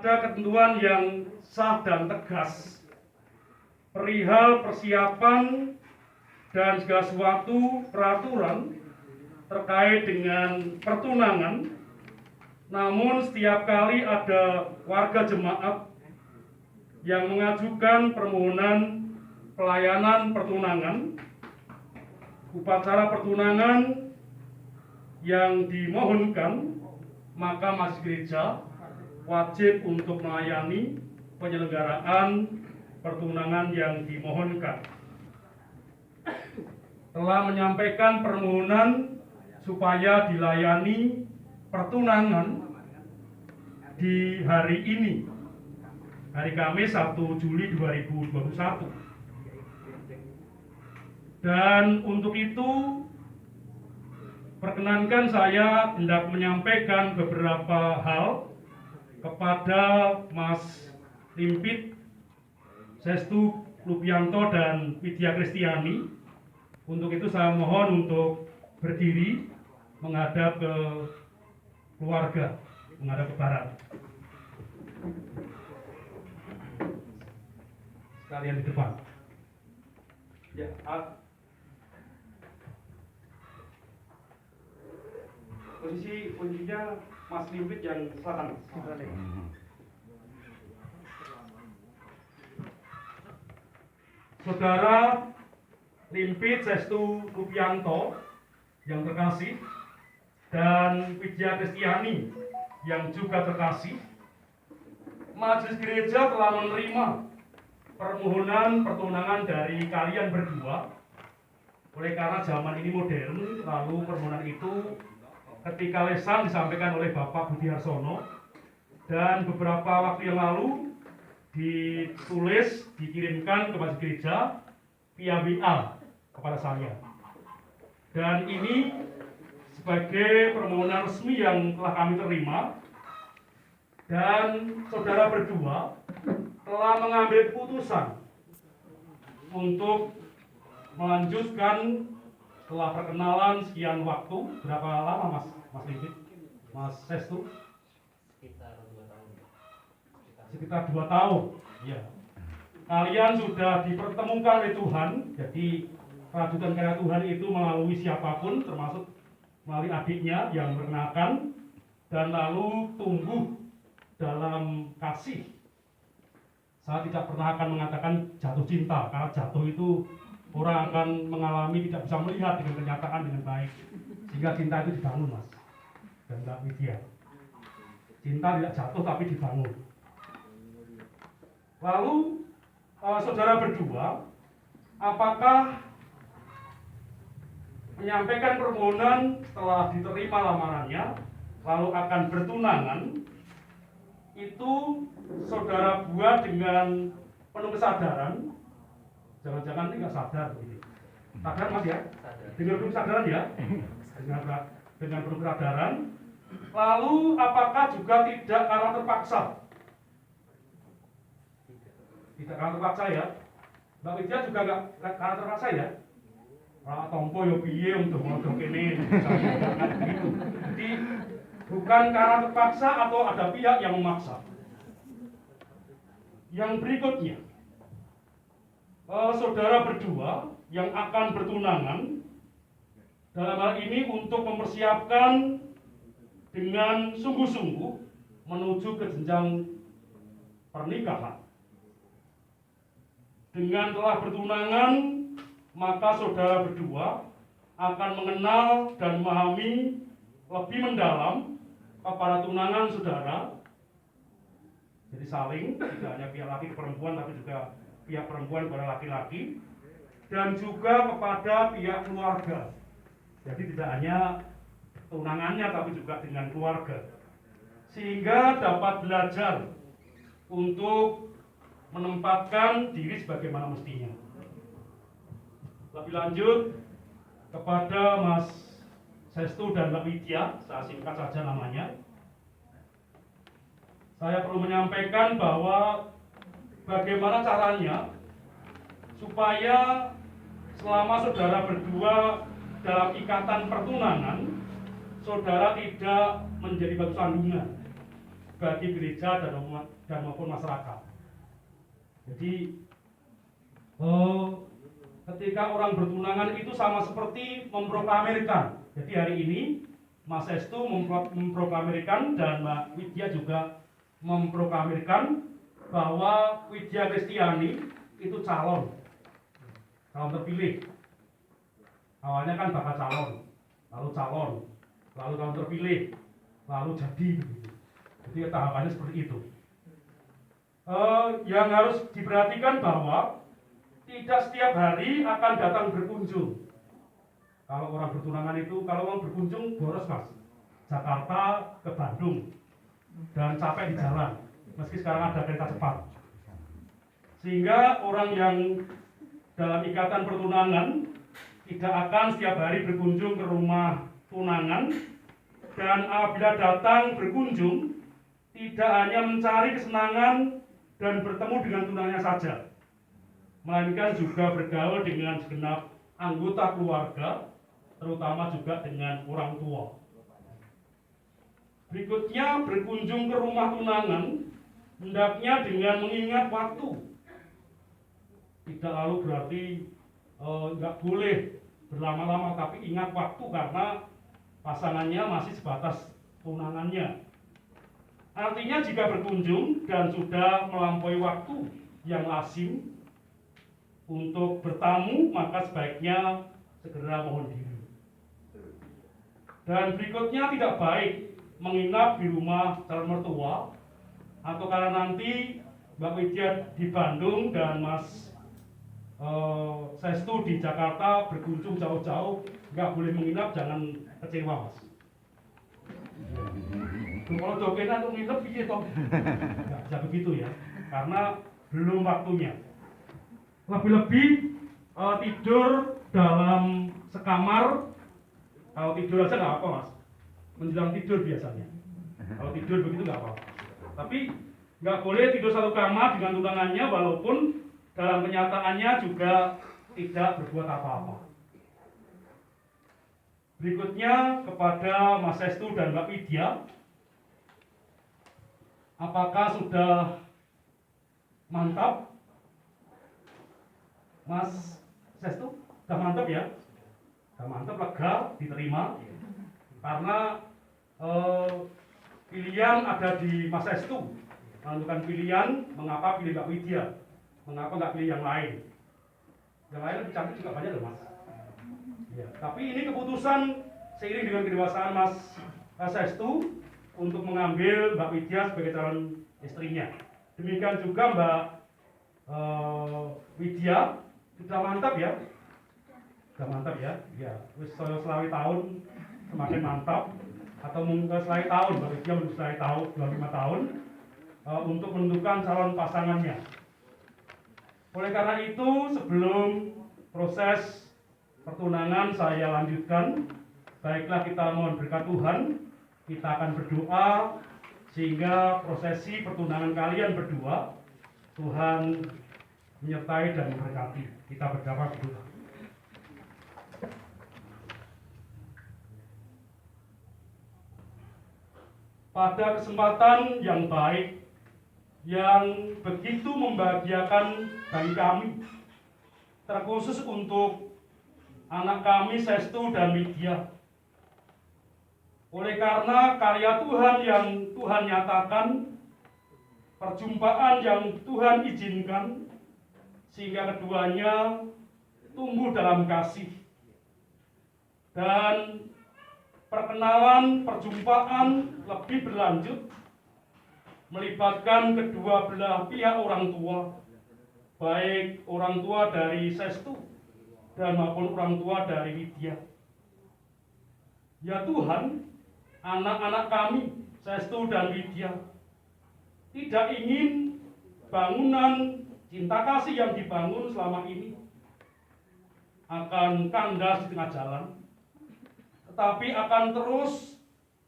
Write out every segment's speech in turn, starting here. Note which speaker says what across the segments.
Speaker 1: ada ketentuan yang sah dan tegas perihal persiapan dan segala sesuatu peraturan terkait dengan pertunangan. Namun setiap kali ada warga jemaat yang mengajukan permohonan pelayanan pertunangan, upacara pertunangan yang dimohonkan, maka Majelis Gereja wajib untuk melayani penyelenggaraan pertunangan yang dimohonkan. Telah menyampaikan permohonan supaya dilayani pertunangan di hari ini, hari Kamis 1 Juli 2021. Dan untuk itu perkenankan saya hendak menyampaikan beberapa hal kepada Mas Limpit Sestu Lupianto dan Widya Kristiani. Untuk itu saya mohon untuk berdiri menghadap ke keluarga, menghadap ke barat. Sekalian di depan. Ya, posisi kuncinya Mas Limpit yang selatan. Saudara Limpit Sestu Lupianto yang terkasih dan Widya Kristiani yang juga terkasih, Majelis Gereja telah menerima permohonan pertunangan dari kalian berdua. Oleh karena zaman ini modern, lalu permohonan itu ketika lesan disampaikan oleh Bapak Budi Harsono, dan beberapa waktu yang lalu ditulis, dikirimkan ke Majelis Gereja via WA kepada saya. Dan ini sebagai permohonan resmi yang telah kami terima, dan saudara berdua telah mengambil keputusan untuk melanjutkan setelah perkenalan sekian waktu. Berapa lama Mas Limpit, Mas Sestu? Sekitar 2 tahun. Ya. Kalian sudah dipertemukan oleh Tuhan. Jadi kelanjutan karya Tuhan itu melalui siapapun, termasuk melalui adiknya yang berkenakan, dan lalu tumbuh dalam kasih. Saya tidak pernah akan mengatakan jatuh cinta, karena jatuh itu orang akan mengalami tidak bisa melihat dengan kenyataan dengan baik, sehingga cinta itu dibangun, Mas dan Mbak Widya. Cinta tidak jatuh tapi dibangun. Lalu saudara berdua, apakah menyampaikan permohonan setelah diterima lamarannya lalu akan bertunangan itu saudara buat dengan penuh kesadaran? Jangan-jangan ini nggak sadar begini. Sadar Mas ya? Dengan penuh kesadaran ya? Dengan penuh kesadaran. Lalu apakah juga tidak karena terpaksa? Tidak karena terpaksa ya? Mbak Widya juga nggak karena terpaksa ya? Kalau tompo yo piye untuk ngomong ini, gitu. Jadi bukan karena terpaksa atau ada pihak yang memaksa. Yang berikutnya, saudara berdua yang akan bertunangan dalam hal ini untuk mempersiapkan dengan sungguh-sungguh menuju ke jenjang pernikahan. Dengan telah bertunangan, maka saudara berdua akan mengenal dan memahami lebih mendalam kepada tunangan saudara. Jadi saling, tidak hanya pihak laki ke perempuan, tapi juga pihak perempuan kepada laki-laki, dan juga kepada pihak keluarga. Jadi tidak hanya tunangannya, tapi juga dengan keluarga, sehingga dapat belajar untuk menempatkan diri sebagaimana mestinya. Lebih lanjut kepada Mas Sestu dan Mbak Widya, saya singkat saja namanya. Saya perlu menyampaikan bahwa bagaimana caranya supaya selama saudara berdua dalam ikatan pertunangan, saudara tidak menjadi batu sandungan. bagi gereja dan maupun masyarakat. Jadi ketika orang bertunangan itu sama seperti memproklamirkan. Jadi hari ini Mas Sestu memproklamirkan dan Mbak Widya juga memproklamirkan bahwa Widya Kristiani itu calon terpilih. Awalnya kan bakal calon, lalu calon terpilih, lalu jadi begitu. Jadi tahapannya seperti itu. Yang harus diperhatikan bahwa tidak setiap hari akan datang berkunjung. Kalau orang bertunangan itu, kalau orang berkunjung boros mas, Jakarta ke Bandung dan capek di jalan, meski sekarang ada kereta cepat. Sehingga orang yang dalam ikatan pertunangan tidak akan setiap hari berkunjung ke rumah tunangan, dan apabila datang berkunjung tidak hanya mencari kesenangan dan bertemu dengan tunangannya saja, melainkan juga bergaul dengan segenap anggota keluarga, terutama juga dengan orang tua. Berikutnya, berkunjung ke rumah tunangan hendaknya dengan mengingat waktu. Tidak lalu berarti nggak boleh berlama-lama, tapi ingat waktu karena pasangannya masih sebatas tunangannya. Artinya jika berkunjung dan sudah melampaui waktu yang lazim untuk bertamu, maka sebaiknya segera mohon diri. Dan berikutnya, tidak baik menginap di rumah calon mertua, atau karena nanti Mbak Widya di Bandung dan Mas Sestu di Jakarta berkunjung jauh-jauh, nggak boleh menginap, jangan kecewa mas. Kalau dokenan untuk nginep piye toh? Nggak bisa begitu ya, karena belum waktunya. Lebih-lebih tidur dalam sekamar, kalau tidur aja nggak apa mas, menjelang tidur biasanya. Kalau tidur begitu nggak apa-apa. Tapi nggak boleh tidur satu kamar dengan tunangannya, walaupun dalam kenyataannya juga tidak berbuat apa-apa. Berikutnya kepada Mas Sestu dan Mbak Widya, apakah sudah mantap? Mas Sestu, sudah mantap ya? Sudah mantap, lega, diterima. Karena pilihan ada di Mas Sestu, menentukan pilihan mengapa pilih Mbak Widya. Mengapa nggak pilih yang lain? Yang lain lebih cantik juga banyak loh mas. Ya, tapi ini keputusan seiring dengan kedewasaan Mas Sestu untuk mengambil Mbak Widya sebagai calon istrinya. Demikian juga Mbak Widya, sudah mantap ya? Sudah mantap ya? Ya, selama tahun semakin mantap, atau mungkin selama tahun Mbak Widya menunggu selama tahun 25 tahun untuk menentukan calon pasangannya. Oleh karena itu, sebelum proses pertunangan saya lanjutkan, baiklah kita mohon berkat Tuhan, kita akan berdoa sehingga prosesi pertunangan kalian berdua Tuhan menyertai dan memberkati. Kita berdoa berdoa. Pada kesempatan yang baik, yang begitu membahagiakan bagi kami, terkhusus untuk anak kami Sestu dan Widya. Oleh karena karya Tuhan yang Tuhan nyatakan, perjumpaan yang Tuhan izinkan, sehingga keduanya tumbuh dalam kasih. Dan perkenalan, perjumpaan lebih berlanjut, melibatkan kedua belah pihak orang tua, baik orang tua dari Sestu dan maupun orang tua dari Widya. Ya Tuhan, anak-anak kami Sestu dan Widya tidak ingin bangunan cinta kasih yang dibangun selama ini akan kandas di tengah jalan, tetapi akan terus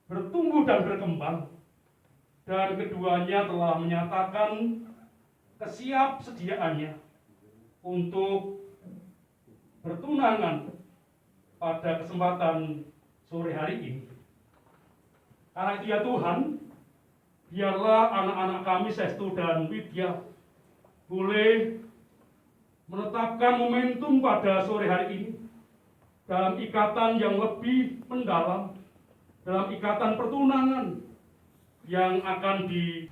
Speaker 1: bertumbuh dan berkembang. Dan keduanya telah menyatakan kesiapsediaannya untuk bertunangan pada kesempatan sore hari ini. Karena itu ya Tuhan, biarlah anak-anak kami Sestu dan Widya boleh menetapkan momentum pada sore hari ini dalam ikatan yang lebih mendalam, dalam ikatan pertunangan yang akan di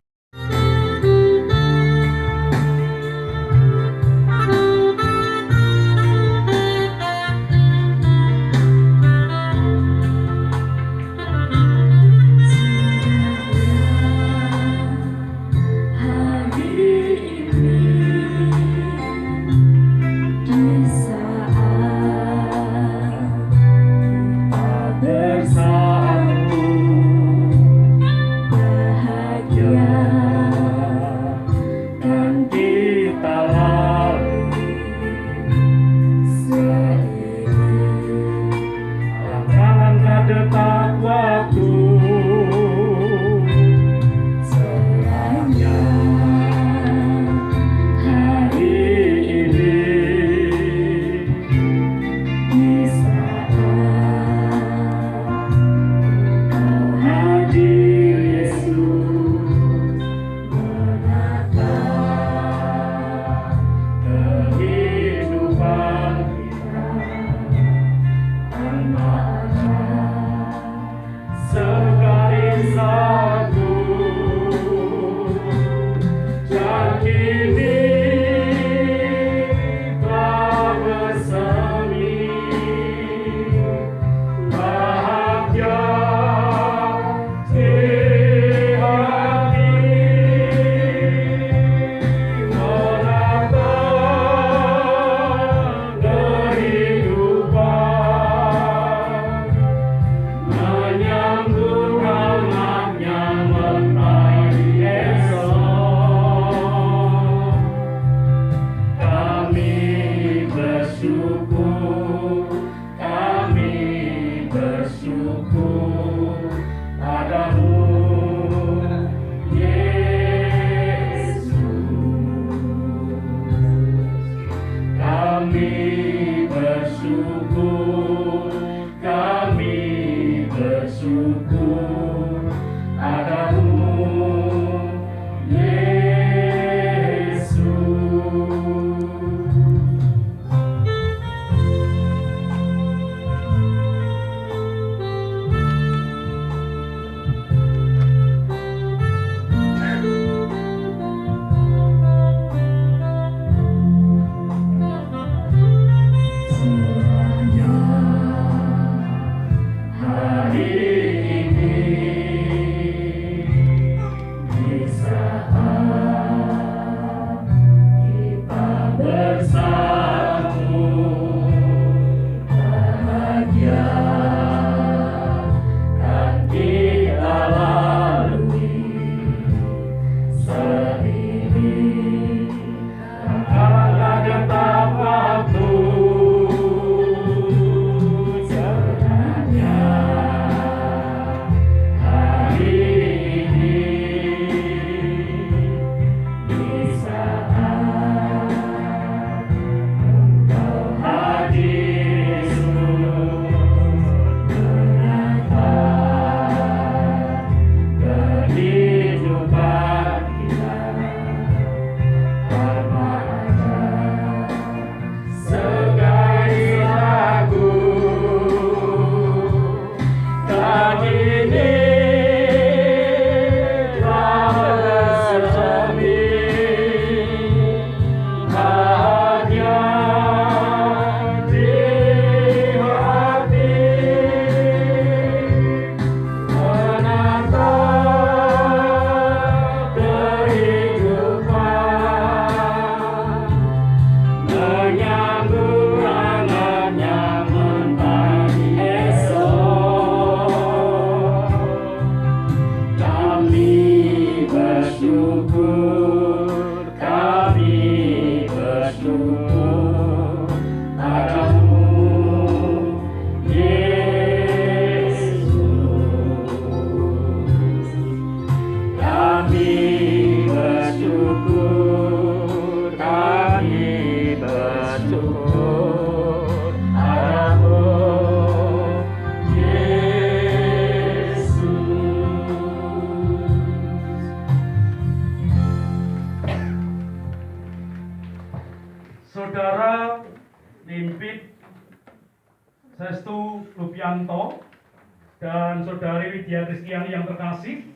Speaker 1: dan Saudari Widya Kristiani yang terkasih,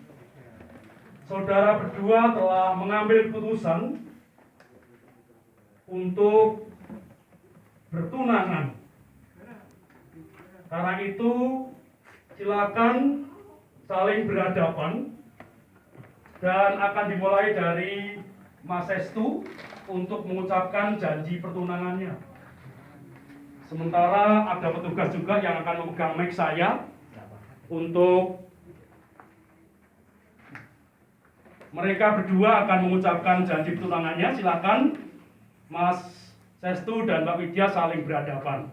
Speaker 1: saudara berdua telah mengambil keputusan untuk bertunangan. Karena itu, silakan saling berhadapan dan akan dimulai dari Mas Sestu untuk mengucapkan janji pertunangannya. Sementara ada petugas juga yang akan memegang mic saya untuk mereka berdua akan mengucapkan janji pertunangannya. Silakan Mas Sestu dan Mbak Widya saling berhadapan.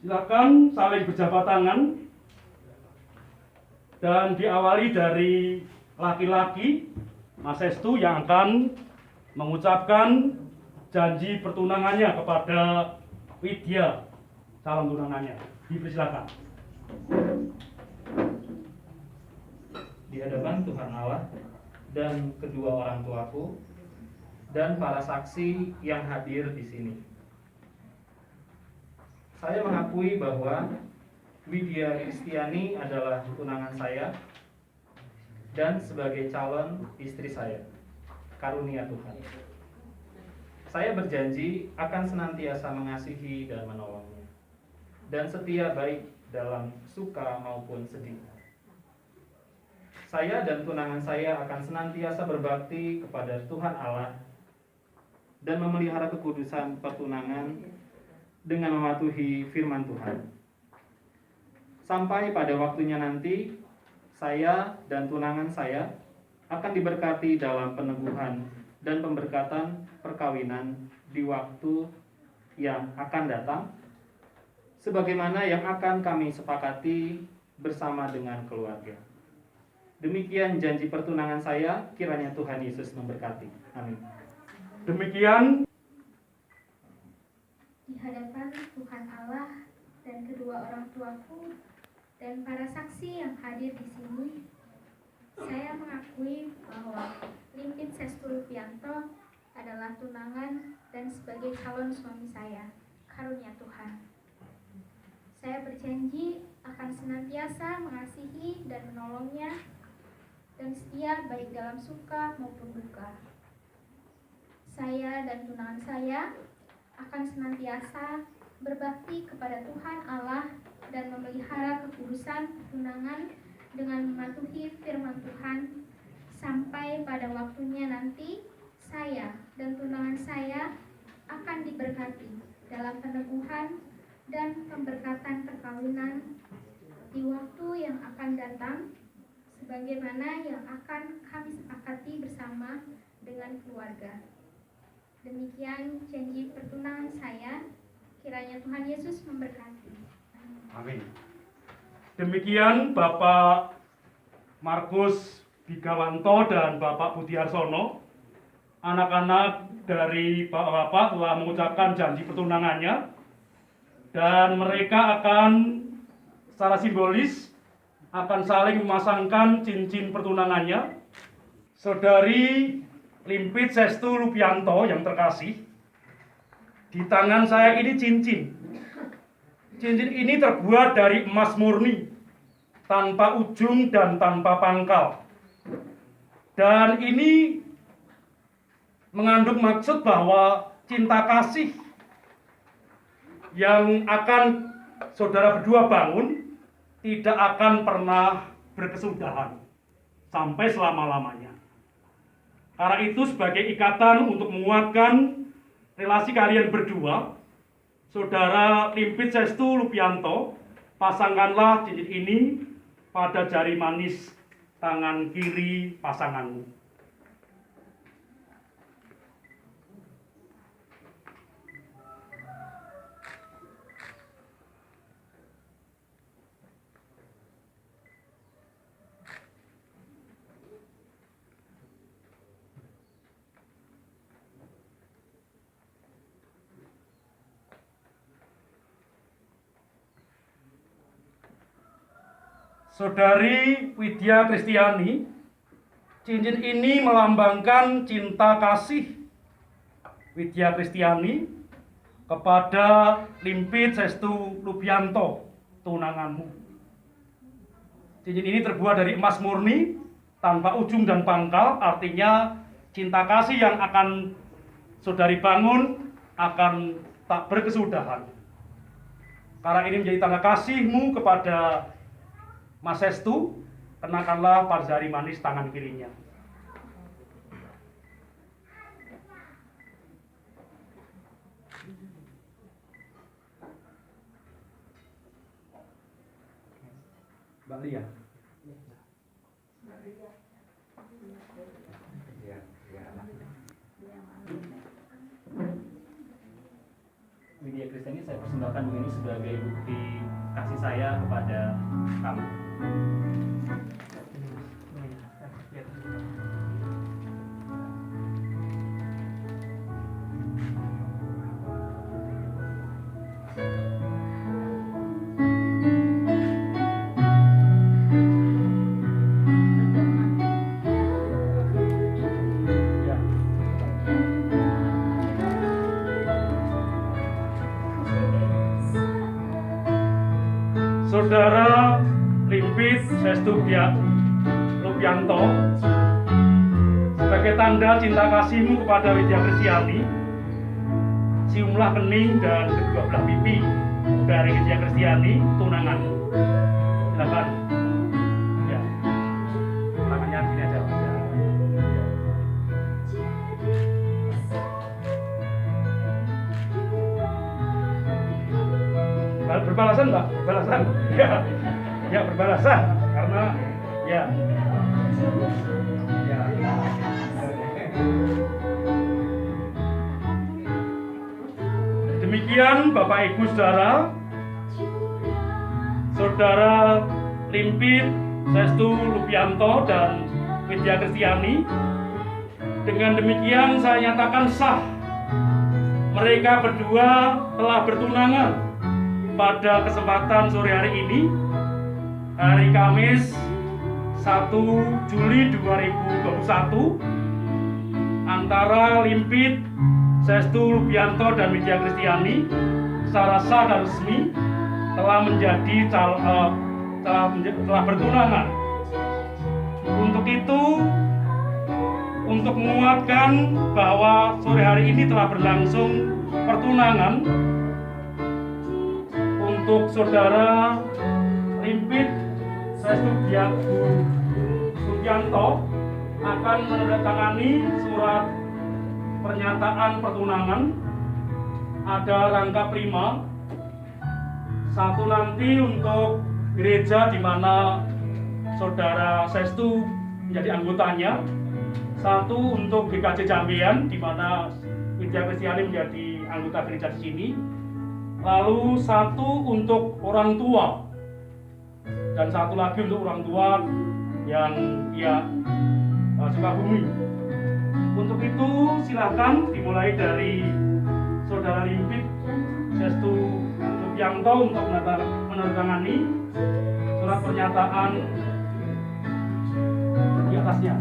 Speaker 1: Silakan saling berjabat tangan dan diawali dari laki-laki, Mas Sestu, yang akan mengucapkan janji pertunangannya kepada Widya, calon tunangannya. Dipersilakan.
Speaker 2: Di hadapan Tuhan Allah dan kedua orang tuaku dan para saksi yang hadir di sini, saya mengakui bahwa Widya Kristiani adalah tunangan saya dan sebagai calon istri saya, karunia Tuhan. Saya berjanji akan senantiasa mengasihi dan menolongnya, dan setia baik dalam suka maupun sedih. Saya dan tunangan saya akan senantiasa berbakti kepada Tuhan Allah dan memelihara kekudusan pertunangan dengan mematuhi firman Tuhan. Sampai pada waktunya nanti, saya dan tunangan saya akan diberkati dalam peneguhan dan pemberkatan perkawinan di waktu yang akan datang, sebagaimana yang akan kami sepakati bersama dengan keluarga. Demikian janji pertunangan saya, kiranya Tuhan Yesus memberkati. Amin.
Speaker 1: Demikian
Speaker 3: di hadapan Tuhan Allah dan kedua orang tuaku dan para saksi yang hadir di sini, saya mengakui bahwa Limpit Sestu Lupianto adalah tunangan dan sebagai calon suami saya, karunia Tuhan. Saya berjanji akan senantiasa mengasihi dan menolongnya dan setia baik dalam suka maupun duka. Saya dan tunangan saya akan senantiasa berbakti kepada Tuhan Allah dan memelihara kekudusan tunangan dengan mematuhi firman Tuhan sampai pada waktunya nanti. Saya dan tunangan saya akan diberkati dalam peneguhan dan pemberkatan perkawinan di waktu yang akan datang, sebagaimana yang akan kami sepakati bersama dengan keluarga. Demikian janji pertunangan saya, kiranya Tuhan Yesus memberkati.
Speaker 1: amin. Demikian Bapak Markus Bigawanto dan Bapak Budiarsono, anak-anak dari Bapak telah mengucapkan janji pertunangannya dan mereka akan secara simbolis akan saling memasangkan cincin pertunangannya. Saudari Limpit Sestu Lupianto yang terkasih, di tangan saya ini cincin. Cincin ini terbuat dari emas murni, tanpa ujung dan tanpa pangkal. Dan ini mengandung maksud bahwa cinta kasih yang akan saudara berdua bangun tidak akan pernah berkesudahan sampai selama-lamanya. Karena itu sebagai ikatan untuk menguatkan relasi kalian berdua, Saudara Limpit Sestu Lupianto, pasangkanlah cincin ini pada jari manis tangan kiri pasanganmu. Saudari Widya Kristiani, cincin ini melambangkan cinta kasih Widya Kristiani kepada Limpit Sestu Lubianto, tunanganmu. Cincin ini terbuat dari emas murni, tanpa ujung dan pangkal, artinya cinta kasih yang akan saudari bangun akan tak berkesudahan. Karena ini menjadi tanda kasihmu kepada Mas Sestu, kenakanlah parzari manis tangan kirinya. Mbak Lia.
Speaker 2: Widya Kristiani saya persembahkan begini sebagai bukti kasih saya kepada kamu.
Speaker 1: Saudara Limpit Sestu Lubianto, sebagai tanda cinta kasihmu kepada Widya Kristiani, ciumlah kening dan kedua belah pipi dari Widya Kristiani, tunanganmu. Silakan. Ya. Tangannya sini aja. Ya. Berbalasan, Mbak, berbalasan. Ya, ya berbalasan karena ya. Ya. Demikian Bapak Ibu Saudara Limpit Sestu Lubianto dan Widya Kristiani. Dengan demikian saya nyatakan sah mereka berdua telah bertunangan pada kesempatan sore hari ini, hari Kamis 1 Juli 2021, antara Limpit Sestu Lubianto dan Widya Kristiani secara sah dan resmi telah menjadi telah bertunangan. Untuk itu, untuk menguatkan bahwa sore hari ini telah berlangsung pertunangan, untuk saudara Limpit Sestu Lubianto akan menandatangani surat pernyataan pertunangan. Ada rangka prima, satu nanti untuk gereja di mana saudara Sestu menjadi anggotanya, satu untuk GKJ Jambean di mana Widya Kristiani menjadi anggota gereja di sini, lalu satu untuk orang tua dan satu lagi untuk orang tua yang Sukabumi. Untuk itu silakan dimulai dari saudara Limpit Sestu Lubianto untuk menandatangani surat pernyataan di atasnya.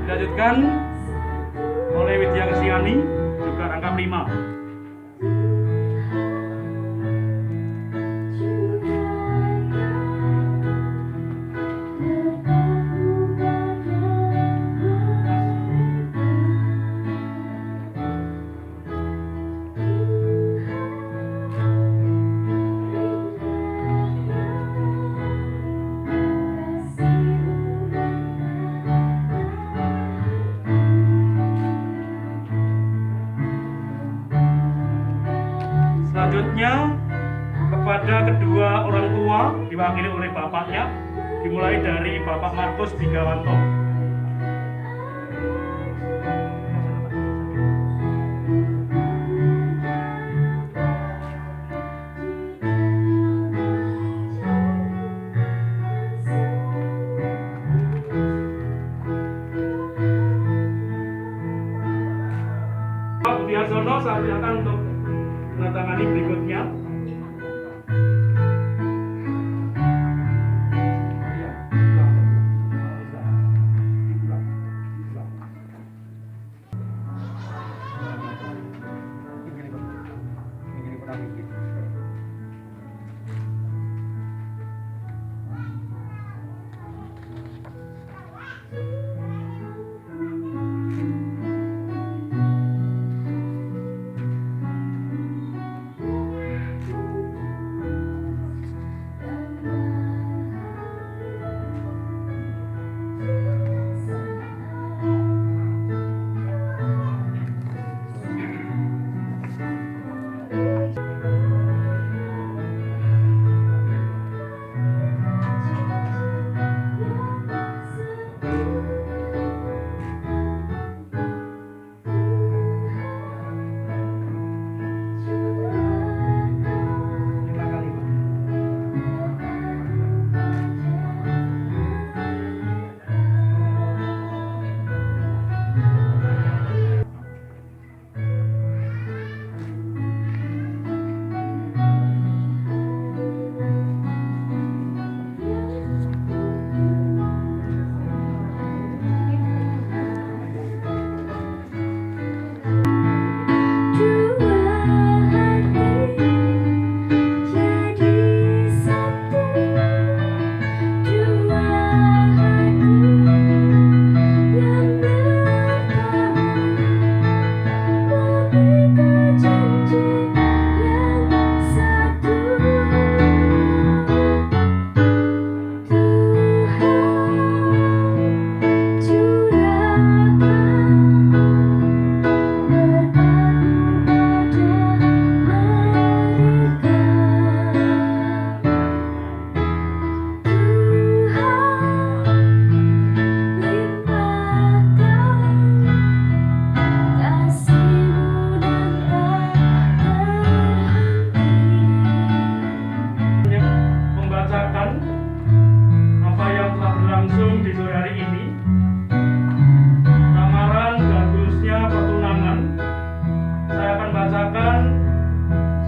Speaker 1: Dilanjutkan oleh Widya Kristiani, juga rangka prima. Selanjutnya kepada kedua orang tua diwakili oleh bapaknya, dimulai dari Bapak Markus Bigawanto. Pak Biasono, saya persilakan untuk menandatangani berikutnya. Apa yang telah berlangsung di sore hari ini, lamaran dan khususnya pertunangan. Saya akan bacakan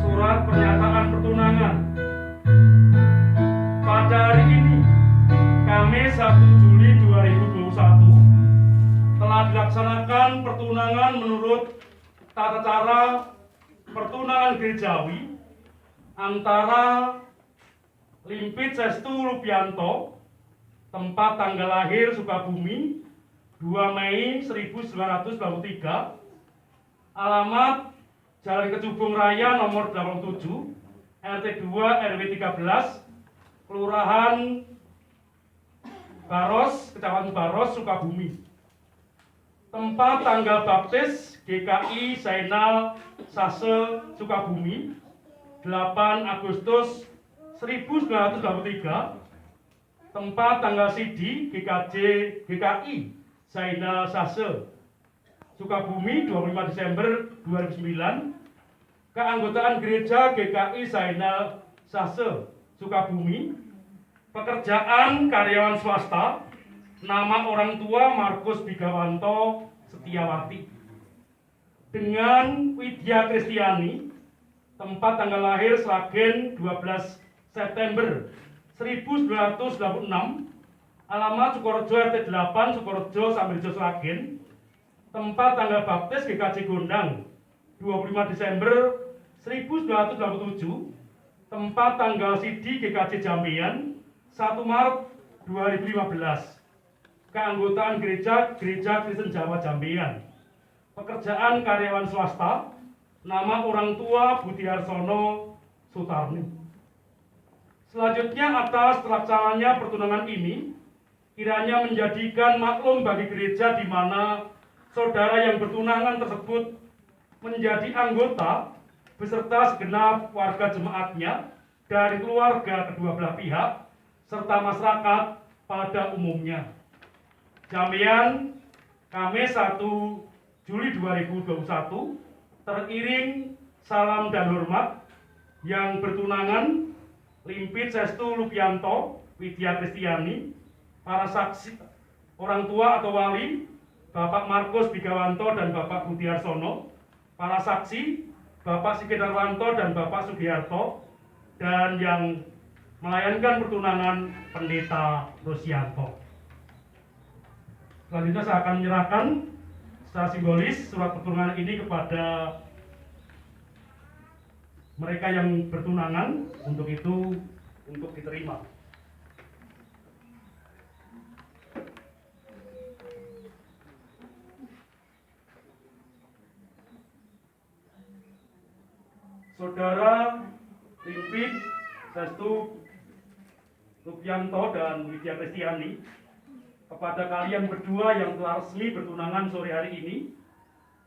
Speaker 1: surat pernyataan pertunangan. Pada hari ini, Kamis 1 Juli 2021, telah dilaksanakan pertunangan menurut tata cara pertunangan gerejawi antara Limpit Sestu Rubianto, tempat tanggal lahir Sukabumi, 2 Mei 1993, alamat Jalan Kecubung Raya nomor 87, RT 2 RW 13, Kelurahan Baros, Kecamatan Baros, Sukabumi. Tempat tanggal baptis GKI Zainal Sase Sukabumi, 8 Agustus 1923. Tempat tanggal sidi GKI Zainal Sase Sukabumi, 25 Desember 2009. Keanggotaan gereja GKI Zainal Sase Sukabumi. Pekerjaan karyawan swasta. Nama orang tua Markus Bigawanto Setiawati. Dengan Widya Kristiani. Tempat tanggal lahir Sragen, 12 September 1926, alamat Sukorejo RT 8 Sukorejo Sambiljo Sragen. Tempat tanggal baptis GKJ Gondang, 25 Desember 1987. Tempat tanggal sidi GKJ Jambean, 1 Maret 2015. Keanggotaan Gereja Kristen Jawa Jambean. Pekerjaan karyawan swasta. Nama orang tua Budi Harsono Sutarni. Selanjutnya, atas terlaksananya pertunangan ini, kiranya menjadikan maklum bagi gereja di mana saudara yang bertunangan tersebut menjadi anggota beserta segenap warga jemaatnya dari keluarga kedua belah pihak serta masyarakat pada umumnya. Jambian, Kamis 1 Juli 2021, teriring salam dan hormat yang bertunangan Limpit Sestu Lupianto Widya Kristiani, para saksi, orang tua atau wali, Bapak Markus Bigawanto dan Bapak Budiarsono, para saksi, Bapak Sikidarwanto dan Bapak Sugiharto, dan yang melayankan pertunangan Pendeta Rosianto. Selanjutnya saya akan menyerahkan secara simbolis surat pertunangan ini kepada mereka yang bertunangan, untuk itu untuk diterima. Saudara Limpit Sestu Lupianto dan Widya Kristiani, kepada kalian berdua yang telah resmi bertunangan sore hari ini,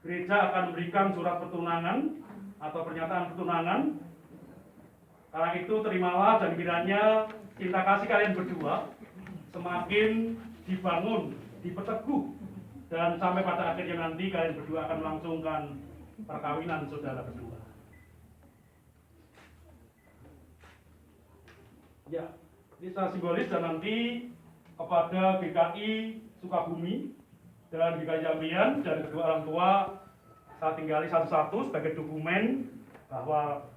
Speaker 1: gereja akan memberikan surat pertunangan atau pernyataan pertunangan. Karena itu terimalah dan kiranya cinta kasih kalian berdua semakin dibangun, diperteguh, dan sampai pada akhirnya nanti kalian berdua akan melangsungkan perkawinan saudara berdua. Ya, ini secara simbolis, dan nanti kepada GKI Sukabumi dan GKI Jambian dan kedua orang tua saya tinggali satu-satu sebagai dokumen bahwa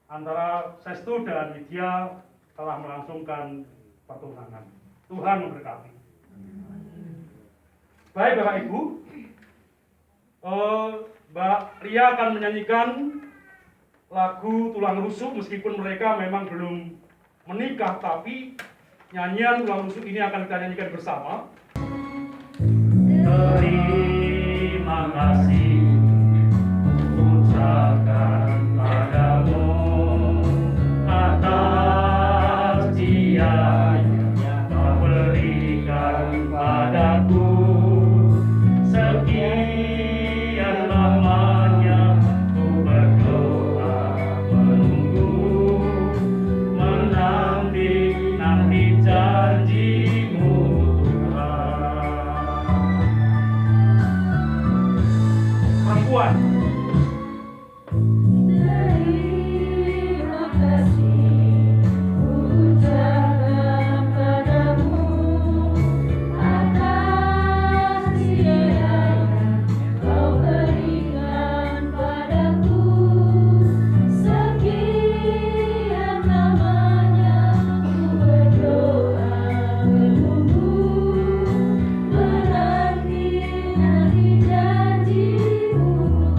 Speaker 1: antara Sestu dan Widya telah melangsungkan pertunangan. Tuhan memberkati. Baik Bapak Ibu, Mbak Ria akan menyanyikan lagu Tulang Rusuk, meskipun mereka memang belum menikah, tapi nyanyian Tulang Rusuk ini akan kita nyanyikan bersama. Terima kasih ucapkan padamu atas dia yang kau berikan padaku. Sekian lamanya ku berdoa menunggu, menanti janjimu Tuhan. Perempuan.
Speaker 4: Terima kasih ucapkan padamu atas dia yang kau berikan padaku. Sekian lamanya ku berdoa menunggu, menanti janjimu Tuhan.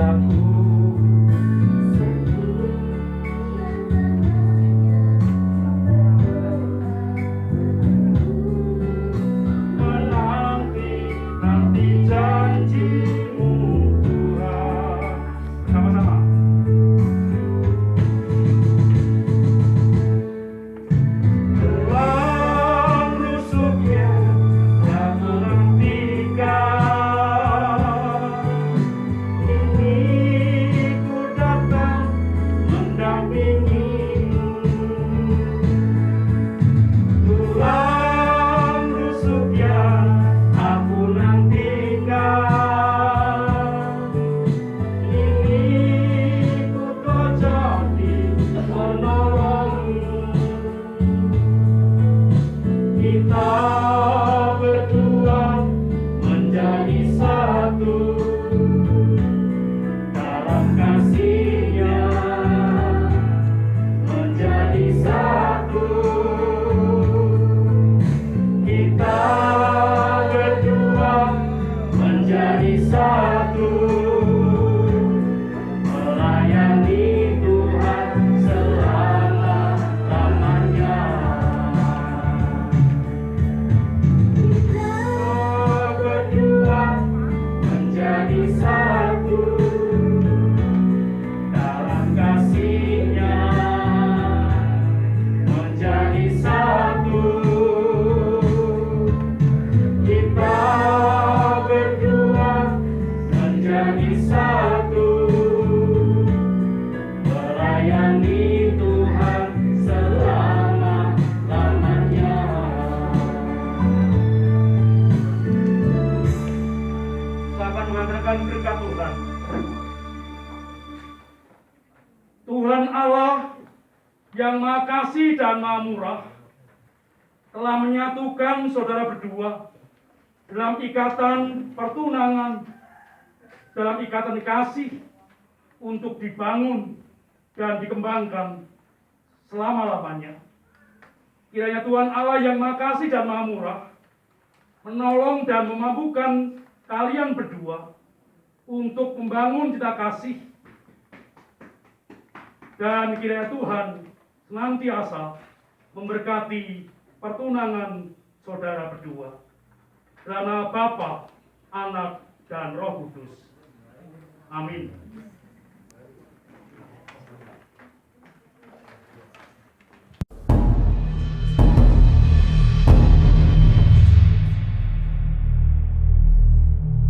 Speaker 1: padaku. Menanti janji-Mu Tuhan. Sama-sama. Dalam rusuknya yang menantikan, ini ku datang mendampingi-Mu. Tulang rusuk yang aku nantikan, ini ku kau jadi penolong-Mu. Kita berdua menjadi satu dalam kasih-Nya, menjadi satu. Kita berdua menjadi satu, melayani Tuhan selama-lamanya. Kita berdua menjadi satu dalam kasih-Nya, menjadi satu. Kita berdua menjadi satu, melayani Tuhan selama-lamanya. Saya akan mengatakan berkat Tuhan. Tuhan Allah yang Maha Kasih dan Maha Murah telah menyatukan saudara berdua dalam ikatan pertunangan, dalam ikatan kasih untuk dibangun dan dikembangkan selama-lamanya. Kiranya Tuhan Allah yang Maha Kasih dan Maha Murah menolong dan memampukan kalian berdua untuk membangun cita kasih, dan kiranya Tuhan senantiasa memberkati pertunangan saudara berdua. Dalam nama Bapa, Anak, dan Roh Kudus. Amin.